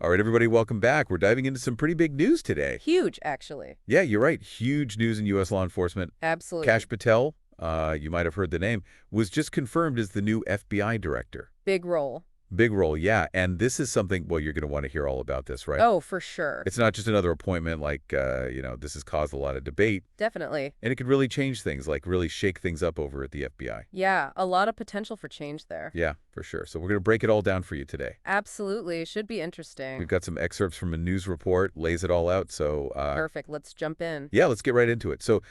All right, everybody, welcome back. We're diving into some pretty big news today. Huge, actually. Yeah, you're right. Huge news in U.S. law enforcement. Absolutely. Kash Patel, you might have heard the name, was just confirmed as the new FBI director. Big role. Big role, yeah. And this is something, well, you're going to want to hear all about this, right? Oh, for sure. It's not just another appointment this has caused a lot of debate. Definitely. And it could really change things, like really shake things up over at the FBI. Yeah, a lot of potential for change there. Yeah, for sure. So we're going to break it all down for you today. Absolutely. Should be interesting. We've got some excerpts from a news report, lays it all out. So, Perfect. Let's jump in. yeah, let's get right into it. So,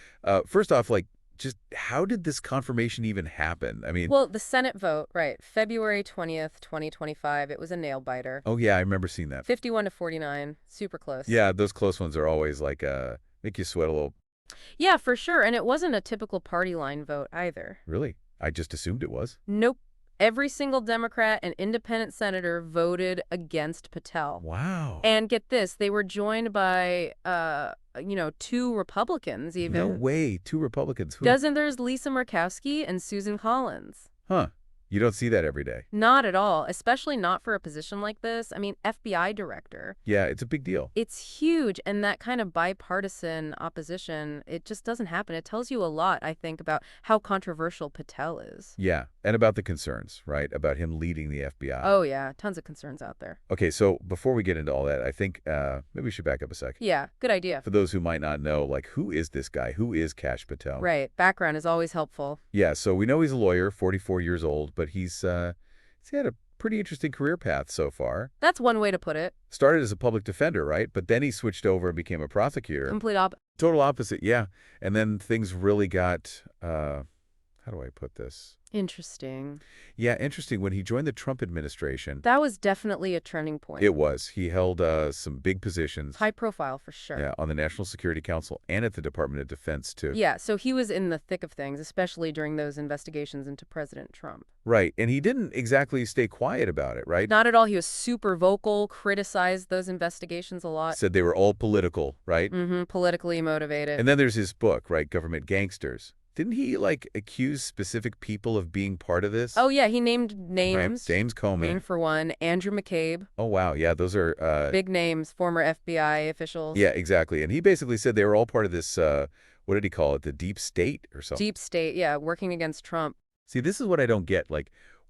first off, just how did this confirmation even happen? I mean, Well, the Senate vote, right, February 20th, 2025, it was a nail-biter. oh, yeah, I remember seeing that. 51 to 49, super close. Yeah, those close ones are always make you sweat a little. Yeah, for sure. And it wasn't a typical party line vote either. Really? I just assumed it was. Nope. Every single Democrat and independent senator voted against Patel. Wow. And get this, they were joined by, two Republicans even. No way. Two Republicans. Who? There's Lisa Murkowski and Susan Collins. Huh. You don't see that every day. Not at all, especially not for a position like this. I mean, FBI director. Yeah, it's a big deal. It's huge, and that kind of bipartisan opposition, it just doesn't happen. It tells you a lot, I think, about how controversial Patel is. Yeah, and about the concerns, right, about him leading the FBI. Oh, yeah, tons of concerns out there. Okay, so before we get into all that, I think maybe we should back up a sec. Yeah, good idea. For those who might not know, who is this guy? Who is Kash Patel? Right, background is always helpful. Yeah, so we know he's a lawyer, 44 years old, but he's had a pretty interesting career path so far. That's one way to put it. Started as a public defender, right? But then he switched over and became a prosecutor. Complete opposite. Total opposite, yeah. And then things really got, how do I put this? Interesting. Yeah, interesting. When he joined the Trump administration, That was definitely a turning point. it was. He held some big positions. High profile for sure. Yeah, on the National Security Council and at the Department of Defense, too. Yeah, so he was in the thick of things, especially during those investigations into President Trump. Right, and he didn't exactly stay quiet about it, right? Not at all. He was super vocal, criticized those investigations a lot. Said they were all political, right? Politically motivated. And then there's his book, right, Government Gangsters. Didn't he, accuse specific people of being part of this? Oh, yeah, he named names. Right. James Comey. Maine for one. Andrew McCabe. Oh, wow. Yeah, those are... Big names, former FBI officials. Yeah, exactly. And he basically said they were all part of this, what did he call it, the deep state or something? Deep state, yeah, working against Trump. See, this is what I don't get.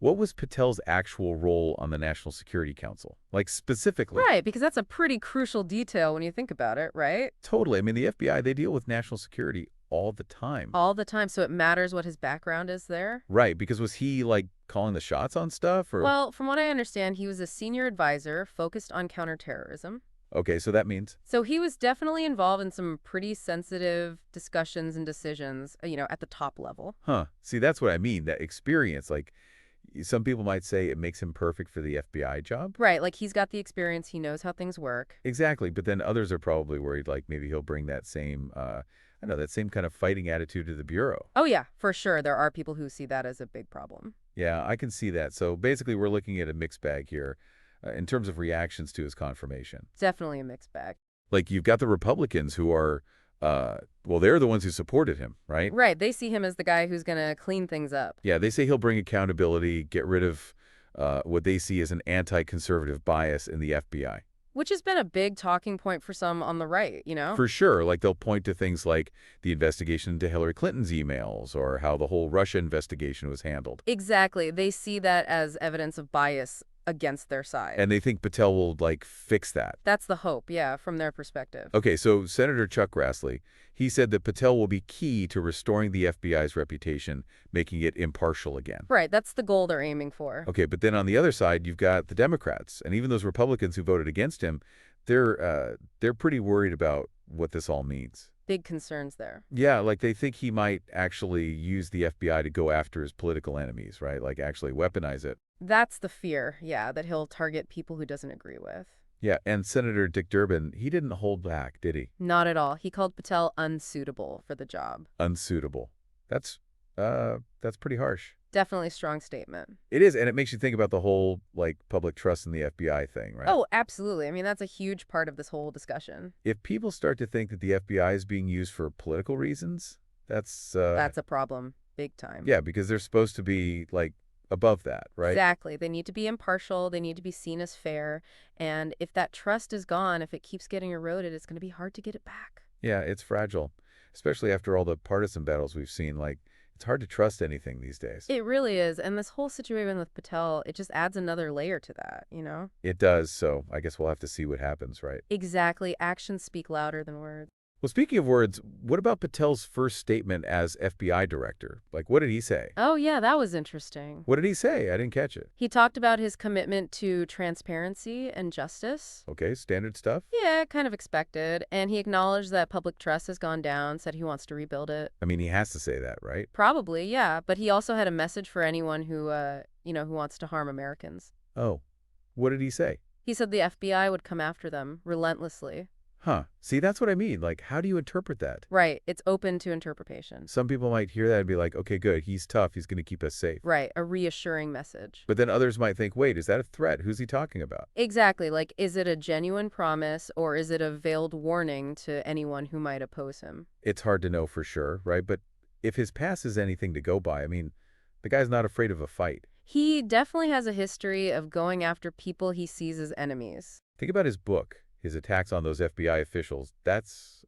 What was Patel's actual role on the National Security Council? Specifically. Right, because that's a pretty crucial detail when you think about it, right? Totally. I mean, the FBI, they deal with national security all the time. All the time, so it matters what his background is there? Right, because was he, calling the shots on stuff? Or Well, from what I understand, he was a senior advisor focused on counterterrorism. Okay, so that means... So he was definitely involved in some pretty sensitive discussions and decisions, at the top level. Huh. See, that's what I mean, that experience. Some people might say it makes him perfect for the FBI job. Right, like he's got the experience, he knows how things work. Exactly, but then others are probably worried, maybe he'll bring that same, that same kind of fighting attitude to the Bureau. Oh yeah, for sure. There are people who see that as a big problem. Yeah, I can see that. So basically, we're looking at a mixed bag here in terms of reactions to his confirmation. Definitely a mixed bag. You've got the Republicans who are, they're the ones who supported him, right? Right, they see him as the guy who's going to clean things up. Yeah, they say he'll bring accountability, get rid of what they see as an anti-conservative bias in the FBI. Which has been a big talking point for some on the right, For sure. They'll point to things like the investigation into Hillary Clinton's emails or how the whole Russia investigation was handled. Exactly. They see that as evidence of bias against their side. And they think Patel will, fix that. That's the hope, yeah, from their perspective. Okay, so Senator Chuck Grassley, he said that Patel will be key to restoring the FBI's reputation, making it impartial again. Right, that's the goal they're aiming for. Okay, but then on the other side, you've got the Democrats, and even those Republicans who voted against him, they're pretty worried about what this all means. Big concerns there. Yeah, they think he might actually use the FBI to go after his political enemies, right? Actually weaponize it. That's the fear, yeah, that he'll target people he doesn't agree with. Yeah, and Senator Dick Durbin, he didn't hold back, did he? Not at all. He called Patel unsuitable for the job. Unsuitable. That's pretty harsh. Definitely a strong statement. It is, and it makes you think about the whole, public trust in the FBI thing, right? Oh, absolutely. I mean, that's a huge part of this whole discussion. If people start to think that the FBI is being used for political reasons, that's a problem, big time. Yeah, because they're supposed to be, above that, right? Exactly. They need to be impartial. They need to be seen as fair. And if that trust is gone, if it keeps getting eroded, it's going to be hard to get it back. Yeah, it's fragile, especially after all the partisan battles we've seen. Like, it's hard to trust anything these days. It really is. And this whole situation with Patel, it just adds another layer to that, you know? It does, so I guess we'll have to see what happens, right? Exactly. Actions speak louder than words. Well, speaking of words, what about Patel's first statement as FBI director? Like, what did he say? Oh, yeah, that was interesting. What did he say? I didn't catch it. He talked about his commitment to transparency and justice. Okay, standard stuff? Yeah, kind of expected. And he acknowledged that public trust has gone down, said he wants to rebuild it. I mean, he has to say that, right? Probably, yeah. But he also had a message for anyone who wants to harm Americans. Oh, what did he say? He said the FBI would come after them relentlessly. Huh. See, that's what I mean. Like, how do you interpret that? Right. It's open to interpretation. Some people might hear that and be like, okay, good, he's tough, he's going to keep us safe. Right. A reassuring message. But then others might think, wait, is that a threat? Who's he talking about? Exactly. Like, is it a genuine promise or is it a veiled warning to anyone who might oppose him? It's hard to know for sure, right? But if his past is anything to go by, I mean, the guy's not afraid of a fight. He definitely has a history of going after people he sees as enemies. Think about his book, his attacks on those FBI officials. That's,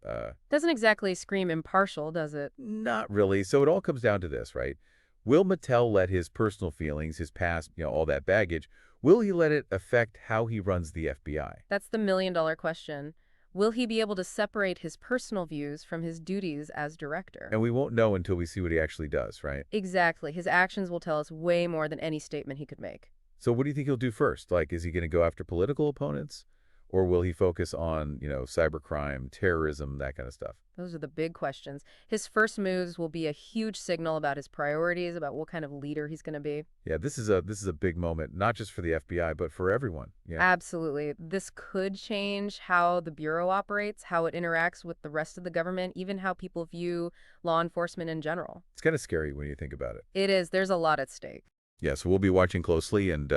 Doesn't exactly scream impartial, does it? not really. So it all comes down to this, right? Will Mattel let his personal feelings, his past, all that baggage, will he let it affect how he runs the FBI? That's the million-dollar question. Will he be able to separate his personal views from his duties as director? And we won't know until we see what he actually does, right? Exactly. His actions will tell us way more than any statement he could make. So what do you think he'll do first? Like, is he going to go after political opponents? Or will he focus on, cybercrime, terrorism, that kind of stuff? Those are the big questions. His first moves will be a huge signal about his priorities, about what kind of leader he's going to be. Yeah, this is a big moment, not just for the FBI, but for everyone. Yeah. Absolutely. This could change how the Bureau operates, how it interacts with the rest of the government, even how people view law enforcement in general. It's kind of scary when you think about it. It is. There's a lot at stake. Yeah, so we'll be watching closely, and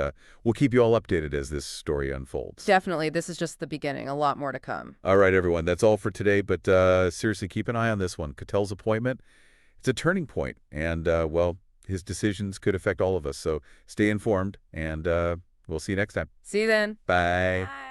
we'll keep you all updated as this story unfolds. Definitely. This is just the beginning. A lot more to come. All right, everyone, that's all for today, but seriously, keep an eye on this one. Catel's appointment, it's a turning point, and, his decisions could affect all of us, so stay informed, and we'll see you next time. See you then. Bye. Bye.